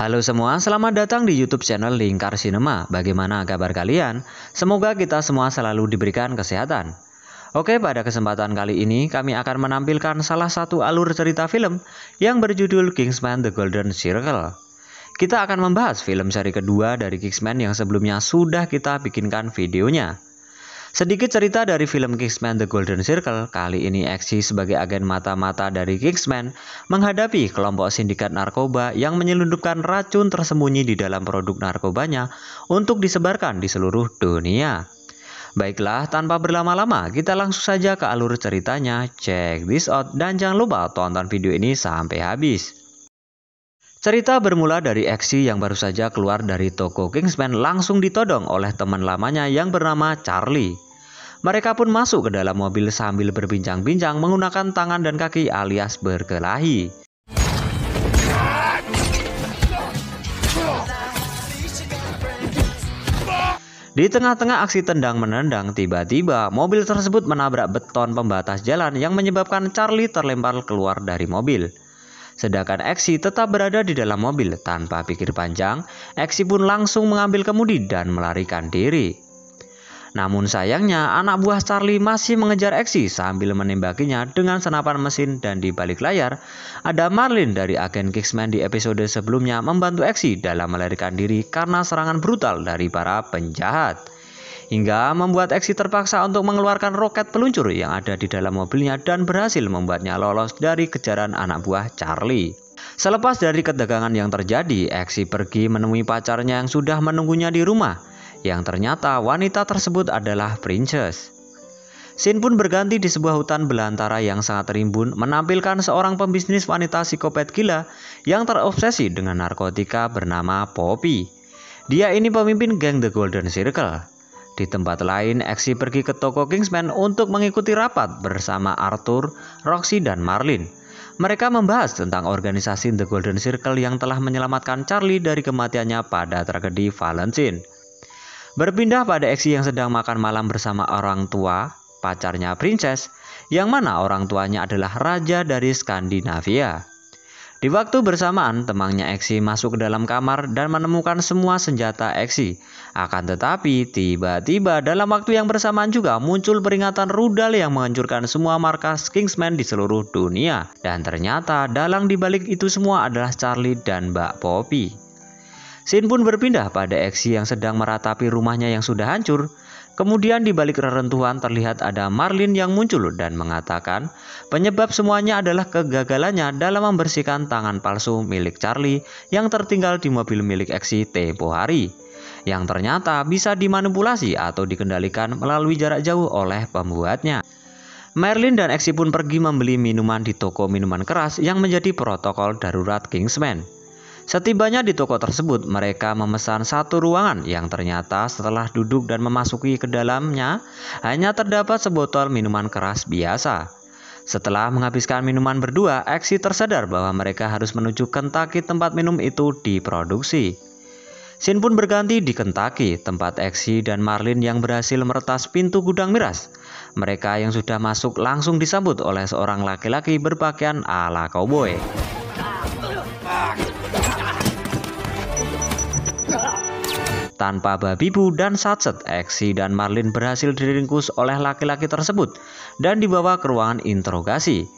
Halo semua, selamat datang di YouTube channel Lingkar Cinema. Bagaimana kabar kalian? Semoga kita semua selalu diberikan kesehatan. Oke, pada kesempatan kali ini kami akan menampilkan salah satu alur cerita film yang berjudul Kingsman: The Golden Circle. Kita akan membahas film seri kedua dari Kingsman yang sebelumnya sudah kita bikinkan videonya. Sedikit cerita dari film Kingsman: The Golden Circle. Kali ini Eksi sebagai agen mata-mata dari Kingsman menghadapi kelompok sindikat narkoba yang menyelundupkan racun tersembunyi di dalam produk narkobanya untuk disebarkan di seluruh dunia. Baiklah, tanpa berlama-lama kita langsung saja ke alur ceritanya. Check this out dan jangan lupa tonton video ini sampai habis. Cerita bermula dari Eksi yang baru saja keluar dari toko Kingsman langsung ditodong oleh teman lamanya yang bernama Charlie. Mereka pun masuk ke dalam mobil sambil berbincang-bincang menggunakan tangan dan kaki alias berkelahi. Di tengah-tengah aksi tendang-menendang, tiba-tiba mobil tersebut menabrak beton pembatas jalan yang menyebabkan Charlie terlempar keluar dari mobil. Sedangkan Eksi tetap berada di dalam mobil. Tanpa pikir panjang, Eksi pun langsung mengambil kemudi dan melarikan diri. Namun sayangnya anak buah Charlie masih mengejar Eksi sambil menembakinya dengan senapan mesin, dan di balik layar ada Marlin dari agen Kingsman di episode sebelumnya membantu Eksi dalam melarikan diri karena serangan brutal dari para penjahat. Hingga membuat Eksi terpaksa untuk mengeluarkan roket peluncur yang ada di dalam mobilnya dan berhasil membuatnya lolos dari kejaran anak buah Charlie. Selepas dari ketegangan yang terjadi, Eksi pergi menemui pacarnya yang sudah menunggunya di rumah, yang ternyata wanita tersebut adalah Princess. Scene pun berganti di sebuah hutan belantara yang sangat rimbun, menampilkan seorang pembisnis wanita psikopat gila yang terobsesi dengan narkotika bernama Poppy. Dia ini pemimpin geng The Golden Circle. Di tempat lain, Eksi pergi ke toko Kingsman untuk mengikuti rapat bersama Arthur, Roxy, dan Marlin. Mereka membahas tentang organisasi The Golden Circle yang telah menyelamatkan Charlie dari kematiannya pada tragedi Valentine. Berpindah pada Eksi yang sedang makan malam bersama orang tua, pacarnya Princess, yang mana orang tuanya adalah raja dari Skandinavia. Di waktu bersamaan, temannya Eksi masuk ke dalam kamar dan menemukan semua senjata Eksi. Akan tetapi, tiba-tiba dalam waktu yang bersamaan juga muncul peringatan rudal yang menghancurkan semua markas Kingsman di seluruh dunia. Dan ternyata dalang dibalik itu semua adalah Charlie dan Mbak Poppy. Scene pun berpindah pada Eksi yang sedang meratapi rumahnya yang sudah hancur. Kemudian di balik reruntuhan terlihat ada Marlin yang muncul dan mengatakan penyebab semuanya adalah kegagalannya dalam membersihkan tangan palsu milik Charlie yang tertinggal di mobil milik Eksi tempo hari, yang ternyata bisa dimanipulasi atau dikendalikan melalui jarak jauh oleh pembuatnya. Marlin dan Eksi pun pergi membeli minuman di toko minuman keras yang menjadi protokol darurat Kingsman. Setibanya di toko tersebut, mereka memesan satu ruangan yang ternyata setelah duduk dan memasuki ke dalamnya hanya terdapat sebotol minuman keras biasa. Setelah menghabiskan minuman berdua, Eksi tersadar bahwa mereka harus menuju Kentucky tempat minum itu diproduksi. Scene pun berganti di Kentucky, tempat Eksi dan Marlin yang berhasil meretas pintu gudang miras. Mereka yang sudah masuk langsung disambut oleh seorang laki-laki berpakaian ala cowboy. Tanpa babi bu dan satset, Eksi dan Marlin berhasil diringkus oleh laki-laki tersebut dan dibawa ke ruangan interogasi.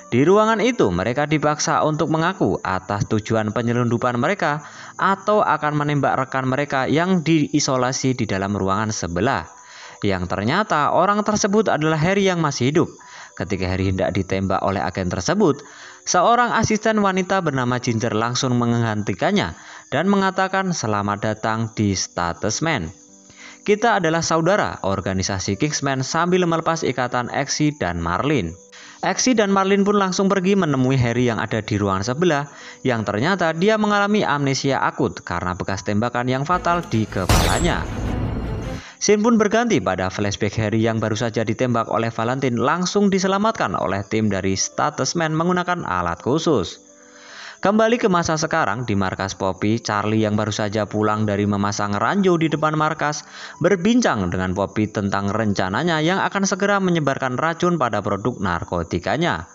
Di ruangan itu mereka dipaksa untuk mengaku atas tujuan penyelundupan mereka atau akan menembak rekan mereka yang diisolasi di dalam ruangan sebelah. Yang ternyata orang tersebut adalah Harry yang masih hidup. Ketika Harry hendak ditembak oleh agen tersebut, seorang asisten wanita bernama Ginger langsung menghentikannya dan mengatakan selamat datang di Statesman. Kita adalah saudara, organisasi Kingsman, sambil melepas ikatan Eksi dan Marlin. Eksi dan Marlin pun langsung pergi menemui Harry yang ada di ruangan sebelah, yang ternyata dia mengalami amnesia akut karena bekas tembakan yang fatal di kepalanya. Scene pun berganti pada flashback Harry yang baru saja ditembak oleh Valentine langsung diselamatkan oleh tim dari Statesman menggunakan alat khusus. Kembali ke masa sekarang di markas Poppy, Charlie yang baru saja pulang dari memasang ranjau di depan markas berbincang dengan Poppy tentang rencananya yang akan segera menyebarkan racun pada produk narkotikanya.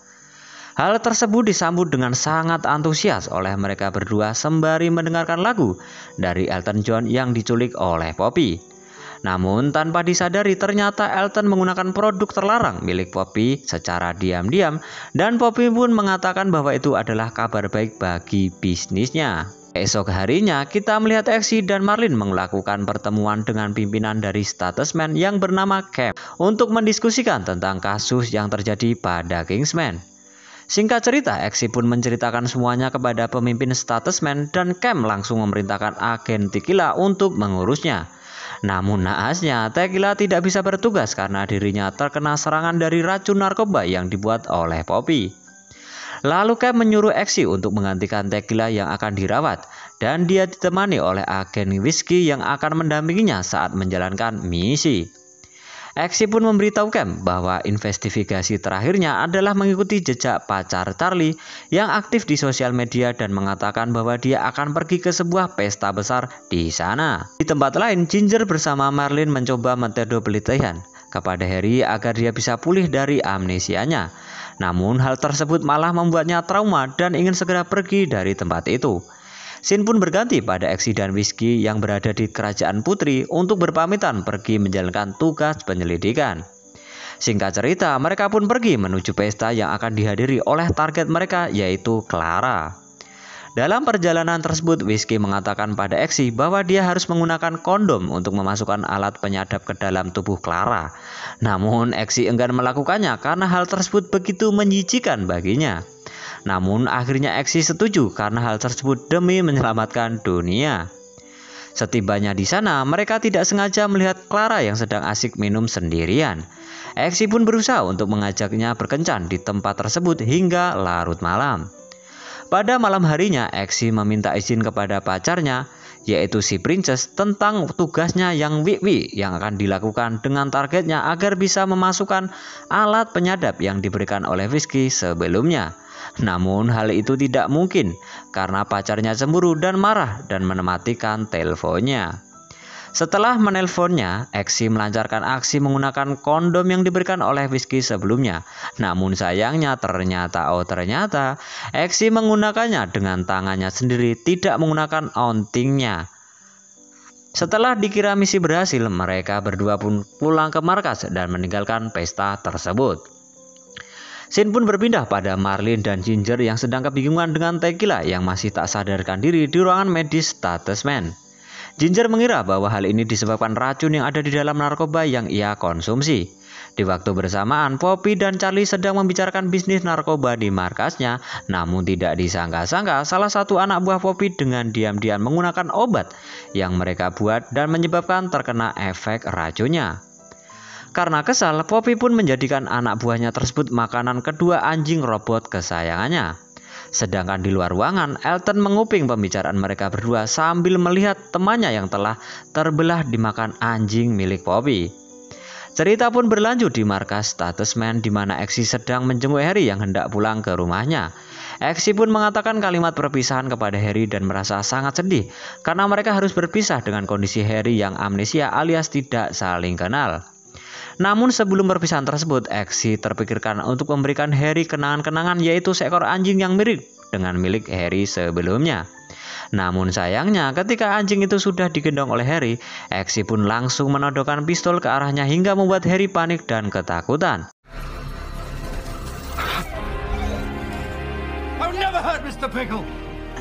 Hal tersebut disambut dengan sangat antusias oleh mereka berdua sembari mendengarkan lagu dari Elton John yang diculik oleh Poppy. Namun tanpa disadari ternyata Elton menggunakan produk terlarang milik Poppy secara diam-diam, dan Poppy pun mengatakan bahwa itu adalah kabar baik bagi bisnisnya. Esok harinya kita melihat Exy dan Marlin melakukan pertemuan dengan pimpinan dari Statesman yang bernama Cam untuk mendiskusikan tentang kasus yang terjadi pada Kingsman. Singkat cerita, Exy pun menceritakan semuanya kepada pemimpin Statesman dan Cam langsung memerintahkan agen Tequila untuk mengurusnya. Namun naasnya, Tequila tidak bisa bertugas karena dirinya terkena serangan dari racun narkoba yang dibuat oleh Poppy. Lalu Cam menyuruh Exy untuk menggantikan Tequila yang akan dirawat, dan dia ditemani oleh agen Whiskey yang akan mendampinginya saat menjalankan misi. Exy pun memberitahu Cam bahwa investigasi terakhirnya adalah mengikuti jejak pacar Charlie yang aktif di sosial media dan mengatakan bahwa dia akan pergi ke sebuah pesta besar di sana. Di tempat lain, Ginger bersama Marlin mencoba metode pelitian kepada Harry agar dia bisa pulih dari amnesianya. Namun hal tersebut malah membuatnya trauma dan ingin segera pergi dari tempat itu. Scene pun berganti pada Exy dan Whiskey yang berada di kerajaan putri untuk berpamitan pergi menjalankan tugas penyelidikan. Singkat cerita, mereka pun pergi menuju pesta yang akan dihadiri oleh target mereka, yaitu Clara. Dalam perjalanan tersebut, Whiskey mengatakan pada Exy bahwa dia harus menggunakan kondom untuk memasukkan alat penyadap ke dalam tubuh Clara. Namun Exy enggan melakukannya karena hal tersebut begitu menjijikan baginya. Namun akhirnya Exy setuju karena hal tersebut demi menyelamatkan dunia. Setibanya di sana, mereka tidak sengaja melihat Clara yang sedang asik minum sendirian. Exy pun berusaha untuk mengajaknya berkencan di tempat tersebut hingga larut malam. Pada malam harinya, Exy meminta izin kepada pacarnya, yaitu si Princess, tentang tugasnya yang wik-wik yang akan dilakukan dengan targetnya agar bisa memasukkan alat penyadap yang diberikan oleh Whiskey sebelumnya. Namun hal itu tidak mungkin karena pacarnya cemburu dan marah dan mematikan teleponnya. Setelah menelponnya, Exy melancarkan aksi menggunakan kondom yang diberikan oleh Whiskey sebelumnya. Namun sayangnya ternyata Exy menggunakannya dengan tangannya sendiri, tidak menggunakan ontingnya. Setelah dikira misi berhasil, mereka berdua pun pulang ke markas dan meninggalkan pesta tersebut. Scene pun berpindah pada Marlin dan Ginger yang sedang kebingungan dengan Tequila yang masih tak sadarkan diri di ruangan medis Statesman. Ginger mengira bahwa hal ini disebabkan racun yang ada di dalam narkoba yang ia konsumsi. Di waktu bersamaan, Poppy dan Charlie sedang membicarakan bisnis narkoba di markasnya, namun tidak disangka-sangka salah satu anak buah Poppy dengan diam-diam menggunakan obat yang mereka buat dan menyebabkan terkena efek racunnya. Karena kesal, Poppy pun menjadikan anak buahnya tersebut makanan kedua anjing robot kesayangannya. Sedangkan di luar ruangan, Elton menguping pembicaraan mereka berdua sambil melihat temannya yang telah terbelah dimakan anjing milik Poppy. Cerita pun berlanjut di markas Statesman di mana Exy sedang menjenguk Harry yang hendak pulang ke rumahnya. Exy pun mengatakan kalimat perpisahan kepada Harry dan merasa sangat sedih karena mereka harus berpisah dengan kondisi Harry yang amnesia alias tidak saling kenal. Namun sebelum perpisahan tersebut, Exy terpikirkan untuk memberikan Harry kenangan-kenangan, yaitu seekor anjing yang mirip dengan milik Harry sebelumnya. Namun sayangnya ketika anjing itu sudah digendong oleh Harry, Exy pun langsung menodongkan pistol ke arahnya hingga membuat Harry panik dan ketakutan.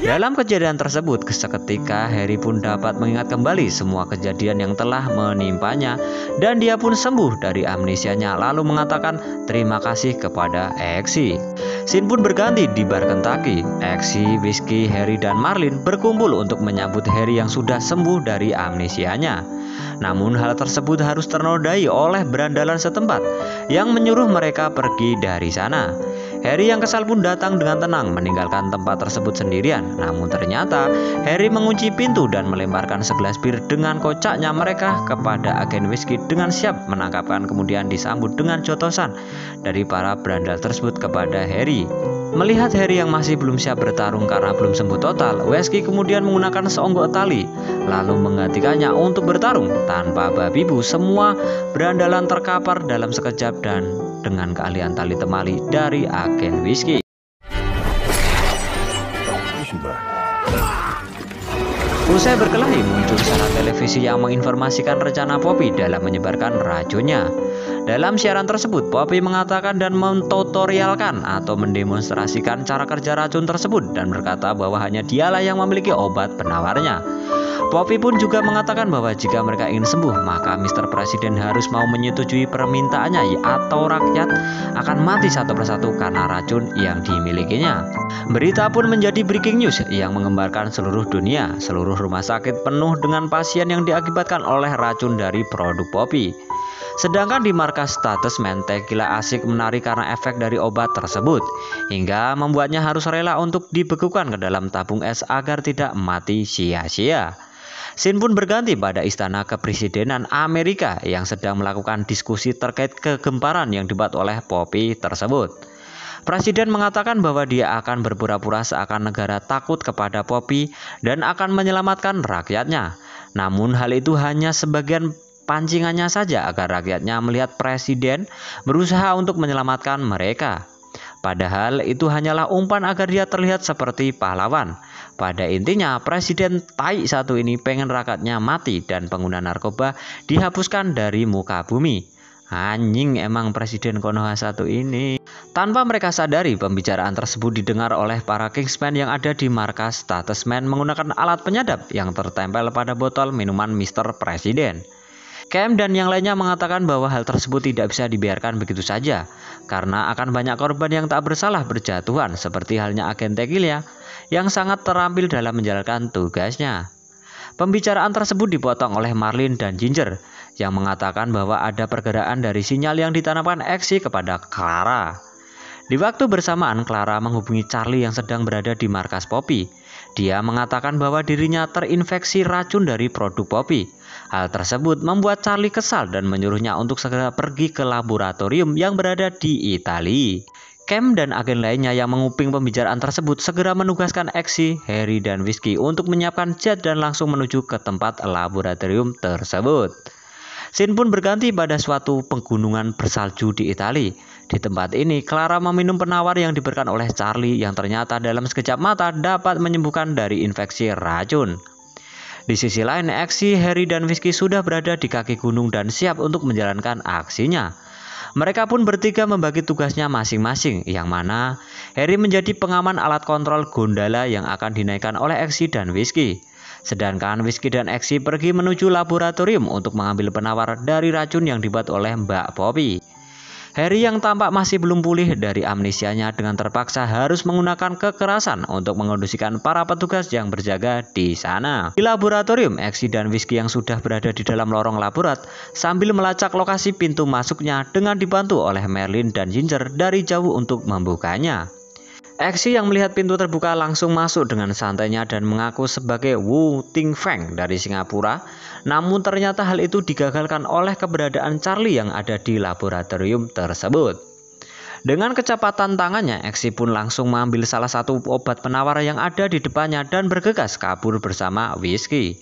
Dalam kejadian tersebut, seketika Harry pun dapat mengingat kembali semua kejadian yang telah menimpanya dan dia pun sembuh dari amnesianya lalu mengatakan terima kasih kepada Exy. Scene pun berganti di bar Kentucky. Exy, Whiskey, Harry dan Marlin berkumpul untuk menyambut Harry yang sudah sembuh dari amnesianya. Namun hal tersebut harus ternodai oleh berandalan setempat yang menyuruh mereka pergi dari sana. Harry yang kesal pun datang dengan tenang meninggalkan tempat tersebut sendirian. Namun ternyata Harry mengunci pintu dan melemparkan segelas bir dengan kocaknya mereka kepada agen Whiskey dengan siap menangkapkan, kemudian disambut dengan jotosan dari para berandal tersebut kepada Harry. Melihat Harry yang masih belum siap bertarung karena belum sembuh total, Whiskey kemudian menggunakan seonggok tali lalu menggantikannya untuk bertarung. Tanpa babi bu, semua berandalan terkapar dalam sekejap dan dengan keahlian tali temali dari agen Whiskey. Usai berkelahi, muncul siaran televisi yang menginformasikan rencana Poppy dalam menyebarkan racunnya. Dalam siaran tersebut, Poppy mengatakan dan mentutorialkan atau mendemonstrasikan cara kerja racun tersebut dan berkata bahwa hanya dialah yang memiliki obat penawarnya. Poppy pun juga mengatakan bahwa jika mereka ingin sembuh, maka Mr. Presiden harus mau menyetujui permintaannya atau rakyat akan mati satu persatu karena racun yang dimilikinya. Berita pun menjadi breaking news yang mengembarkan seluruh dunia. Seluruh rumah sakit penuh dengan pasien yang diakibatkan oleh racun dari produk Poppy. Sedangkan di markas Statesman, Tequila asik menari karena efek dari obat tersebut, hingga membuatnya harus rela untuk dibekukan ke dalam tabung es agar tidak mati sia-sia. Scene pun berganti pada istana kepresidenan Amerika yang sedang melakukan diskusi terkait kegemparan yang dibuat oleh Poppy tersebut. Presiden mengatakan bahwa dia akan berpura-pura seakan negara takut kepada Poppy dan akan menyelamatkan rakyatnya. Namun hal itu hanya sebagian pancingannya saja agar rakyatnya melihat presiden berusaha untuk menyelamatkan mereka. Padahal itu hanyalah umpan agar dia terlihat seperti pahlawan. Pada intinya, Presiden tai satu ini pengen rakyatnya mati dan pengguna narkoba dihapuskan dari muka bumi. Anjing emang Presiden Konoha satu ini. Tanpa mereka sadari, pembicaraan tersebut didengar oleh para Kingsmen yang ada di markas Statesman menggunakan alat penyadap yang tertempel pada botol minuman Mr. Presiden. Cam dan yang lainnya mengatakan bahwa hal tersebut tidak bisa dibiarkan begitu saja, karena akan banyak korban yang tak bersalah berjatuhan, seperti halnya agen Tequila yang sangat terampil dalam menjalankan tugasnya. Pembicaraan tersebut dipotong oleh Marlin dan Ginger yang mengatakan bahwa ada pergerakan dari sinyal yang ditanamkan Exy kepada Clara. Di waktu bersamaan, Clara menghubungi Charlie yang sedang berada di markas Poppy. Dia mengatakan bahwa dirinya terinfeksi racun dari produk Poppy. Hal tersebut membuat Charlie kesal dan menyuruhnya untuk segera pergi ke laboratorium yang berada di Italia. Cam dan agen lainnya yang menguping pembicaraan tersebut segera menugaskan Exy, Harry, dan Whiskey untuk menyiapkan jet dan langsung menuju ke tempat laboratorium tersebut. Scene pun berganti pada suatu pegunungan bersalju di Italia. Di tempat ini, Clara meminum penawar yang diberikan oleh Charlie yang ternyata dalam sekejap mata dapat menyembuhkan dari infeksi racun. Di sisi lain, Exy, Harry, dan Whiskey sudah berada di kaki gunung dan siap untuk menjalankan aksinya. Mereka pun bertiga membagi tugasnya masing-masing, yang mana Harry menjadi pengaman alat kontrol gondola yang akan dinaikkan oleh Exy dan Whiskey. Sedangkan Whiskey dan Exy pergi menuju laboratorium untuk mengambil penawar dari racun yang dibuat oleh Mbak Poppy. Harry yang tampak masih belum pulih dari amnesianya dengan terpaksa harus menggunakan kekerasan untuk mengondisikan para petugas yang berjaga di sana. Di laboratorium, Exy dan Whiskey yang sudah berada di dalam lorong laborat sambil melacak lokasi pintu masuknya dengan dibantu oleh Marlin dan Ginger dari jauh untuk membukanya. Exy yang melihat pintu terbuka langsung masuk dengan santainya dan mengaku sebagai Wu Ting Feng dari Singapura. Namun ternyata hal itu digagalkan oleh keberadaan Charlie yang ada di laboratorium tersebut. Dengan kecepatan tangannya, Exy pun langsung mengambil salah satu obat penawar yang ada di depannya dan bergegas kabur bersama Whiskey.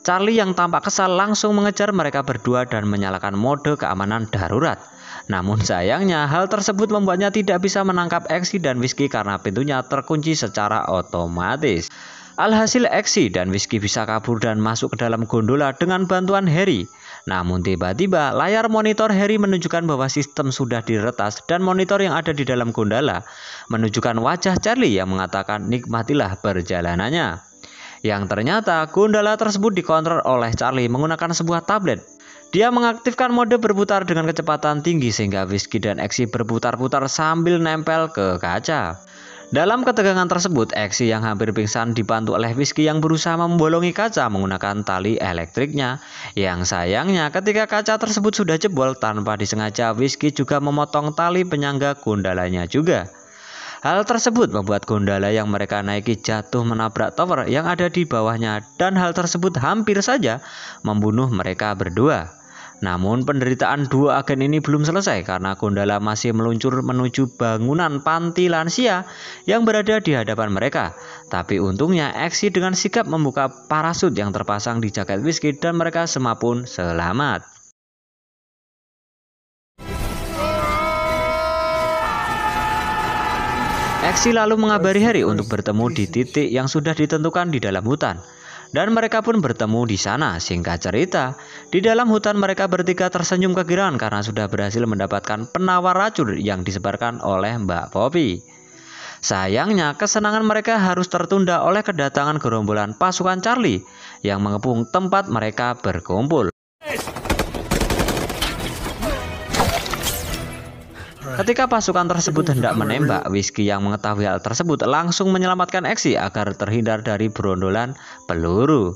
Charlie yang tampak kesal langsung mengejar mereka berdua dan menyalakan mode keamanan darurat. Namun sayangnya hal tersebut membuatnya tidak bisa menangkap Exy dan Whiskey karena pintunya terkunci secara otomatis. Alhasil Exy dan Whiskey bisa kabur dan masuk ke dalam gondola dengan bantuan Harry. Namun tiba-tiba layar monitor Harry menunjukkan bahwa sistem sudah diretas dan monitor yang ada di dalam gondola menunjukkan wajah Charlie yang mengatakan nikmatilah perjalanannya. Yang ternyata gondola tersebut dikontrol oleh Charlie menggunakan sebuah tablet. Dia mengaktifkan mode berputar dengan kecepatan tinggi sehingga Whiskey dan Exy berputar-putar sambil nempel ke kaca. Dalam ketegangan tersebut, Exy yang hampir pingsan dibantu oleh Whiskey yang berusaha membolongi kaca menggunakan tali elektriknya. Yang sayangnya ketika kaca tersebut sudah jebol, tanpa disengaja Whiskey juga memotong tali penyangga gondolanya juga. Hal tersebut membuat gondola yang mereka naiki jatuh menabrak tower yang ada di bawahnya dan hal tersebut hampir saja membunuh mereka berdua. Namun penderitaan dua agen ini belum selesai karena gondola masih meluncur menuju bangunan panti lansia yang berada di hadapan mereka. Tapi untungnya Exy dengan sigap membuka parasut yang terpasang di jaket Whiskey dan mereka semua pun selamat. Exy lalu mengabari Harry untuk bertemu di titik yang sudah ditentukan di dalam hutan. dan mereka pun bertemu di sana. Singkat cerita, di dalam hutan mereka bertiga tersenyum kegirangan karena sudah berhasil mendapatkan penawar racun yang disebarkan oleh Mbak Poppy. Sayangnya, kesenangan mereka harus tertunda oleh kedatangan gerombolan pasukan Charlie yang mengepung tempat mereka berkumpul. Ketika pasukan tersebut hendak menembak, Whiskey yang mengetahui hal tersebut langsung menyelamatkan Exy agar terhindar dari brondolan peluru.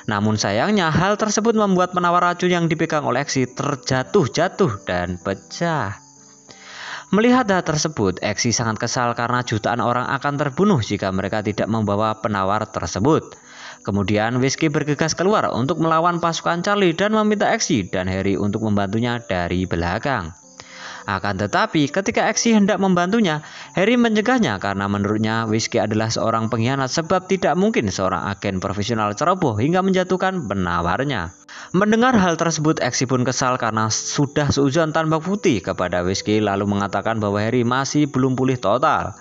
Namun sayangnya hal tersebut membuat penawar racun yang dipegang oleh Exy terjatuh dan pecah. Melihat hal tersebut, Exy sangat kesal karena jutaan orang akan terbunuh jika mereka tidak membawa penawar tersebut. Kemudian Whiskey bergegas keluar untuk melawan pasukan Charlie dan meminta Exy dan Harry untuk membantunya dari belakang. Akan tetapi ketika Exy hendak membantunya, Harry mencegahnya karena menurutnya Whiskey adalah seorang pengkhianat sebab tidak mungkin seorang agen profesional ceroboh hingga menjatuhkan penawarnya. Mendengar hal tersebut, Exy pun kesal karena sudah seuzon tanpa bukti kepada Whiskey lalu mengatakan bahwa Harry masih belum pulih total.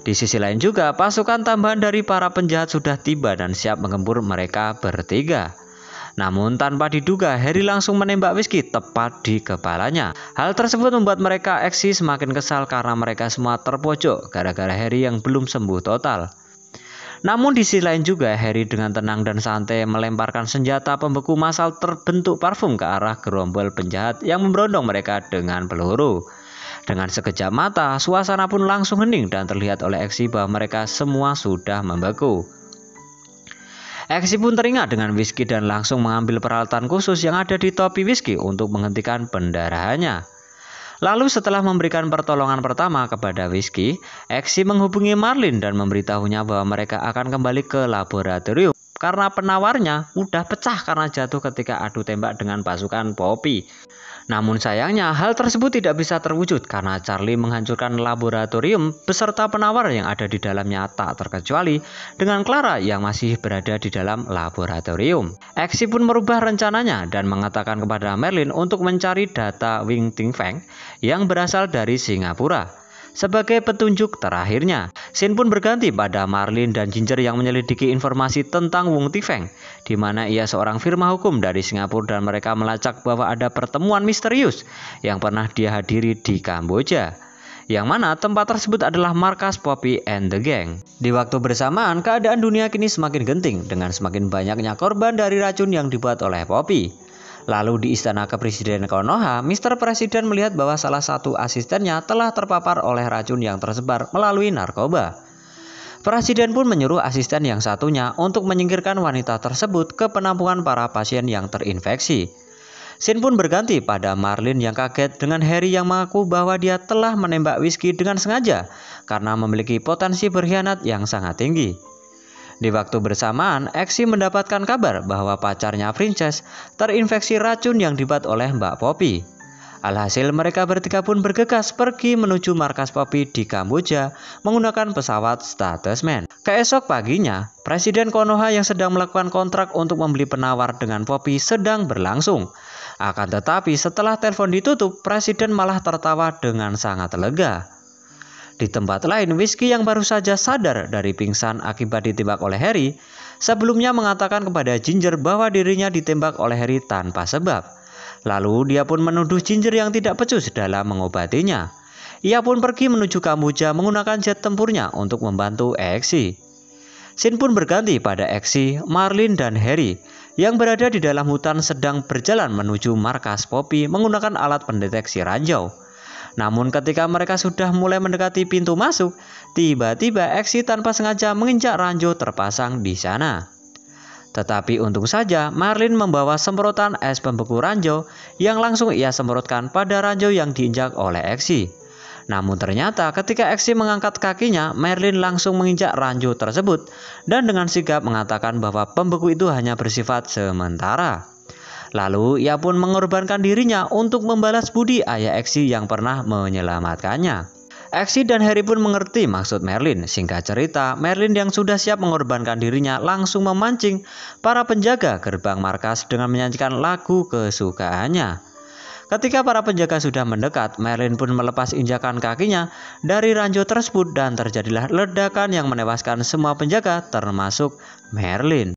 Di sisi lain juga, pasukan tambahan dari para penjahat sudah tiba dan siap menggempur mereka bertiga. Namun tanpa diduga, Harry langsung menembak Whiskey tepat di kepalanya. Hal tersebut membuat mereka Exy semakin kesal karena mereka semua terpojok gara-gara Harry yang belum sembuh total. Namun di sisi lain juga, Harry dengan tenang dan santai melemparkan senjata pembeku massal terbentuk parfum ke arah gerombol penjahat yang memberondong mereka dengan peluru. Dengan sekejap mata, suasana pun langsung hening dan terlihat oleh Exy bahwa mereka semua sudah membeku. Exy pun teringat dengan Whiskey dan langsung mengambil peralatan khusus yang ada di topi Whiskey untuk menghentikan pendarahannya. Lalu setelah memberikan pertolongan pertama kepada Whiskey, Exy menghubungi Marlin dan memberitahunya bahwa mereka akan kembali ke laboratorium karena penawarnya udah pecah karena jatuh ketika adu tembak dengan pasukan Poppy. Namun sayangnya hal tersebut tidak bisa terwujud karena Charlie menghancurkan laboratorium beserta penawar yang ada di dalamnya tak terkecuali dengan Clara yang masih berada di dalam laboratorium. Exy pun merubah rencananya dan mengatakan kepada Merlin untuk mencari data Wing Tifeng yang berasal dari Singapura. Sebagai petunjuk terakhirnya, scene pun berganti pada Marlin dan Ginger yang menyelidiki informasi tentang Wong Tifeng, di mana ia seorang firma hukum dari Singapura dan mereka melacak bahwa ada pertemuan misterius yang pernah dia hadiri di Kamboja, yang mana tempat tersebut adalah markas Poppy and the Gang. Di waktu bersamaan, keadaan dunia kini semakin genting dengan semakin banyaknya korban dari racun yang dibuat oleh Poppy. Lalu di istana kepresiden Konoha, Mr. Presiden melihat bahwa salah satu asistennya telah terpapar oleh racun yang tersebar melalui narkoba. Presiden pun menyuruh asisten yang satunya untuk menyingkirkan wanita tersebut ke penampungan para pasien yang terinfeksi. Scene pun berganti pada Marlin yang kaget dengan Harry yang mengaku bahwa dia telah menembak Whiskey dengan sengaja karena memiliki potensi berkhianat yang sangat tinggi. Di waktu bersamaan, Exy mendapatkan kabar bahwa pacarnya Princess terinfeksi racun yang dibuat oleh Mbak Poppy. Alhasil mereka bertiga pun bergegas pergi menuju markas Poppy di Kamboja menggunakan pesawat Statusman. Keesok paginya, Presiden Konoha yang sedang melakukan kontrak untuk membeli penawar dengan Poppy sedang berlangsung. Akan tetapi setelah telepon ditutup, Presiden malah tertawa dengan sangat lega. Di tempat lain, Whiskey yang baru saja sadar dari pingsan akibat ditembak oleh Harry, sebelumnya mengatakan kepada Ginger bahwa dirinya ditembak oleh Harry tanpa sebab. Lalu dia pun menuduh Ginger yang tidak becus dalam mengobatinya. Ia pun pergi menuju Kamboja menggunakan jet tempurnya untuk membantu Exy. Scene pun berganti pada Exy, Marlin, dan Harry yang berada di dalam hutan sedang berjalan menuju markas Poppy menggunakan alat pendeteksi ranjau. Namun ketika mereka sudah mulai mendekati pintu masuk, tiba-tiba Exy tanpa sengaja menginjak ranjau terpasang di sana. Tetapi untung saja Marlin membawa semprotan es pembeku ranjau yang langsung ia semprotkan pada ranjau yang diinjak oleh Exy. Namun ternyata ketika Exy mengangkat kakinya, Marlin langsung menginjak ranjau tersebut dan dengan sigap mengatakan bahwa pembeku itu hanya bersifat sementara. Lalu ia pun mengorbankan dirinya untuk membalas budi ayah Exy yang pernah menyelamatkannya. Exy dan Harry pun mengerti maksud Marlin. Singkat cerita, Marlin yang sudah siap mengorbankan dirinya langsung memancing para penjaga gerbang markas dengan menyanyikan lagu kesukaannya. Ketika para penjaga sudah mendekat, Marlin pun melepas injakan kakinya dari ranjau tersebut dan terjadilah ledakan yang menewaskan semua penjaga termasuk Marlin.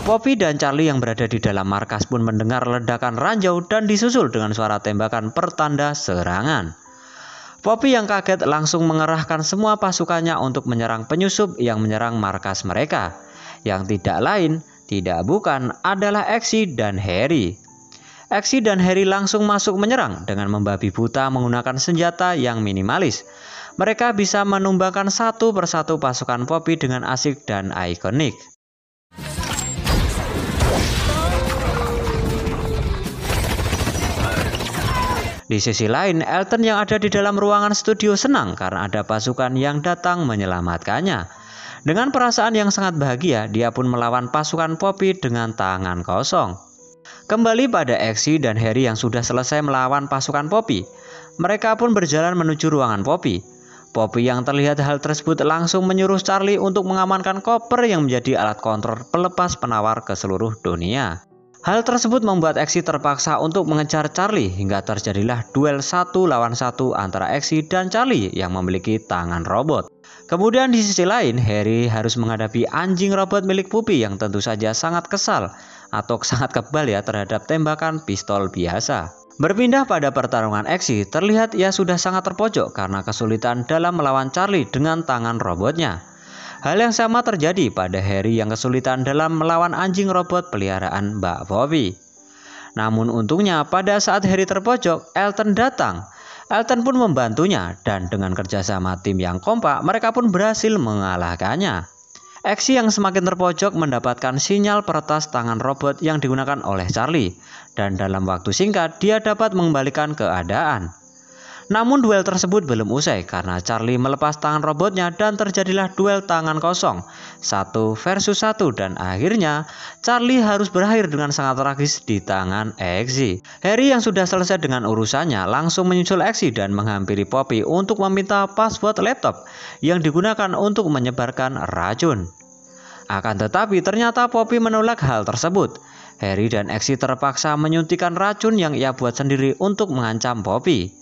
Poppy dan Charlie yang berada di dalam markas pun mendengar ledakan ranjau dan disusul dengan suara tembakan pertanda serangan. Poppy yang kaget langsung mengerahkan semua pasukannya untuk menyerang penyusup yang menyerang markas mereka, yang tidak lain, tidak bukan adalah Exy dan Harry. Exy dan Harry langsung masuk menyerang dengan membabi buta menggunakan senjata yang minimalis. Mereka bisa menumbangkan satu persatu pasukan Poppy dengan asik dan ikonik. Di sisi lain, Elton yang ada di dalam ruangan studio senang karena ada pasukan yang datang menyelamatkannya. Dengan perasaan yang sangat bahagia, dia pun melawan pasukan Poppy dengan tangan kosong. Kembali pada Exy dan Harry yang sudah selesai melawan pasukan Poppy, mereka pun berjalan menuju ruangan Poppy. Poppy yang terlihat hal tersebut langsung menyuruh Charlie untuk mengamankan koper yang menjadi alat kontrol pelepas penawar ke seluruh dunia. Hal tersebut membuat Exy terpaksa untuk mengejar Charlie hingga terjadilah duel 1 lawan 1 antara Exy dan Charlie yang memiliki tangan robot. Kemudian di sisi lain, Harry harus menghadapi anjing robot milik Puppy yang tentu saja sangat kesal atau sangat kebal ya terhadap tembakan pistol biasa. Berpindah pada pertarungan Exy, terlihat ia sudah sangat terpojok karena kesulitan dalam melawan Charlie dengan tangan robotnya. Hal yang sama terjadi pada Harry yang kesulitan dalam melawan anjing robot peliharaan Mbak Poppy. Namun untungnya pada saat Harry terpojok, Elton datang. Elton pun membantunya dan dengan kerjasama tim yang kompak mereka pun berhasil mengalahkannya. Exy yang semakin terpojok mendapatkan sinyal peretas tangan robot yang digunakan oleh Charlie. Dan dalam waktu singkat dia dapat mengembalikan keadaan. Namun duel tersebut belum usai karena Charlie melepas tangan robotnya dan terjadilah duel tangan kosong 1 versus 1 dan akhirnya Charlie harus berakhir dengan sangat tragis di tangan Exy. Harry yang sudah selesai dengan urusannya langsung menyusul Exy dan menghampiri Poppy untuk meminta password laptop yang digunakan untuk menyebarkan racun. Akan tetapi ternyata Poppy menolak hal tersebut. Harry dan Exy terpaksa menyuntikkan racun yang ia buat sendiri untuk mengancam Poppy.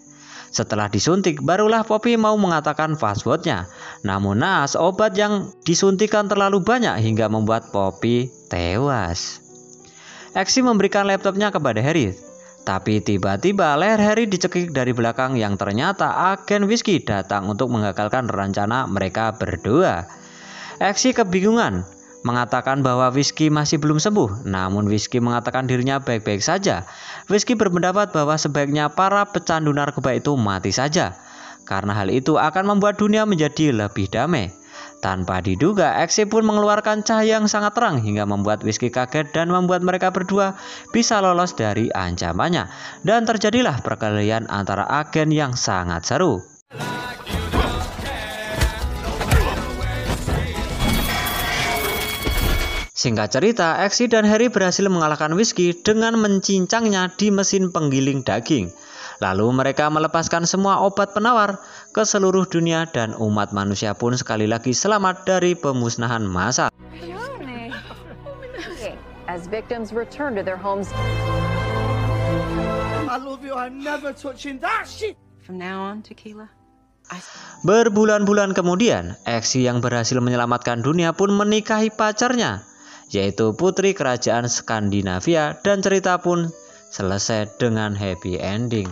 Setelah disuntik, barulah Poppy mau mengatakan passwordnya. Namun naas, obat yang disuntikan terlalu banyak hingga membuat Poppy tewas. Exy memberikan laptopnya kepada Harry. Tapi tiba-tiba leher Harry dicekik dari belakang yang ternyata agen Whiskey datang untuk menggagalkan rencana mereka berdua. Exy kebingungan, mengatakan bahwa Whiskey masih belum sembuh, namun Whiskey mengatakan dirinya baik-baik saja. Whiskey berpendapat bahwa sebaiknya para pecandu narkoba itu mati saja, karena hal itu akan membuat dunia menjadi lebih damai. Tanpa diduga, Exy pun mengeluarkan cahaya yang sangat terang hingga membuat Whiskey kaget dan membuat mereka berdua bisa lolos dari ancamannya. Dan terjadilah perkelahian antara agen yang sangat seru. Singkat cerita, Exy dan Harry berhasil mengalahkan Whiskey dengan mencincangnya di mesin penggiling daging. Lalu mereka melepaskan semua obat penawar ke seluruh dunia dan umat manusia pun sekali lagi selamat dari pemusnahan massal. As victims return to their homes. I love you. I'm never touching that shit. From now on, Tequila. Berbulan-bulan kemudian, Exy yang berhasil menyelamatkan dunia pun menikahi pacarnya, yaitu putri kerajaan Skandinavia, dan cerita pun selesai dengan happy ending.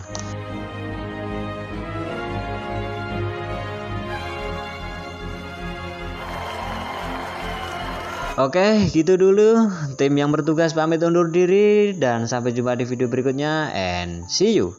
Oke, gitu dulu. Tim yang bertugas pamit undur diri dan sampai jumpa di video berikutnya and see you.